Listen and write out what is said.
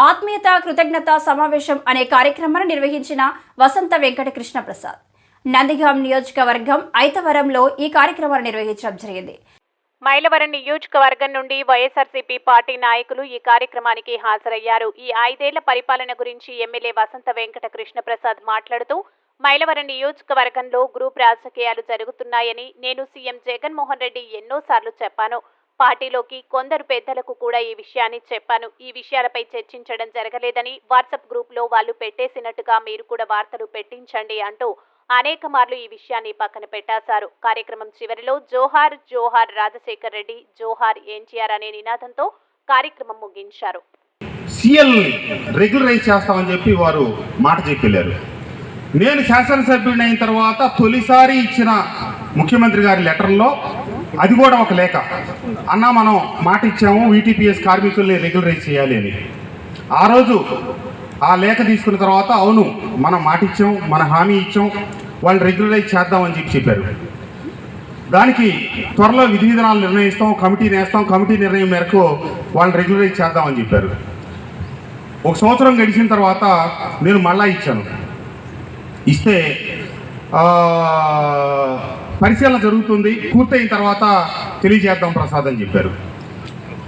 ఆత్మీయత కృతజ్ఞత సమావేశం అనే కార్యక్రమాన్ని నిర్వహించిన వసంత వెంకట కృష్ణ ప్రసాద్. నందిగాం నియోజకవర్గం ఐతవరంలో ఈ కార్యక్రమాన్ని నిర్వహించడం జరిగింది. మైలవరం నియోజకవర్గం నుండి వైఎస్ఆర్సీపీ పార్టీ నాయకులు ఈ కార్యక్రమానికి హాజరయ్యారు. ఈ 5 ఏళ్ల పరిపాలన గురించి ఎమ్మెల్యే వసంత వెంకట కృష్ణ ప్రసాద్ మాట్లాడుతూ, మైలవరం నియోజకవర్గంలో గ్రూప్ రాజకీయాలు జరుగుతున్నాయని నేను సీఎం జగన్మోహన్ రెడ్డి ఎన్నోసార్లు చెప్పాను. పార్టీలోకి కొందరు పెద్దలకు కూడా ఈ విషయాన్ని చెప్పాను. ఈ విషయాలపై చర్చించడం జరగలేదని, వాట్సాప్ గ్రూప్లో వాళ్ళు పెట్టేసినట్టుగా మీరు కూడా వార్తలు పెట్టించండి అంటూ అనేక మార్లు ఈ విషయాన్ని పక్కన పెట్టేశారు. కార్యక్రమం చివరిలో జోహార్ జోహార్ రాజశేఖర్ రెడ్డి, జోహార్ ఎన్టీఆర్ అనే నినాదంతో కార్యక్రమం ముగించారు. సీఎల్ రెగ్యులరైజ్ చేస్తామని చెప్పి వారు మాట చెప్పారు. నేను శాసనసభ్యుడిని అయిన తర్వాత తొలిసారి ఇచ్చిన ముఖ్యమంత్రి గారి లెటర్లో అది కూడా ఒక లేఖ, అన్న మనం మాట ఇచ్చాము వీటీపీఎస్ కార్మికుల్ని రెగ్యులరైజ్ చేయాలి అని. ఆ రోజు ఆ లేఖ తీసుకున్న తర్వాత అవును మనం మాట ఇచ్చాం, మన హామీ ఇచ్చాం, వాళ్ళని రెగ్యులరైజ్ చేద్దామని చెప్పారు. దానికి త్వరలో విధి విధానాలు నిర్ణయిస్తాం, కమిటీ వేస్తాం, కమిటీ నిర్ణయం మేరకు వాళ్ళని రెగ్యులరైజ్ చేద్దామని చెప్పారు. 1 సంవత్సరం గడిచిన తర్వాత నేను మళ్ళా ఇచ్చాను. ఇస్తే పరిశీలన జరుగుతుంది, పూర్తయిన తర్వాత తెలియజేద్దాం ప్రసాద్ అని చెప్పారు.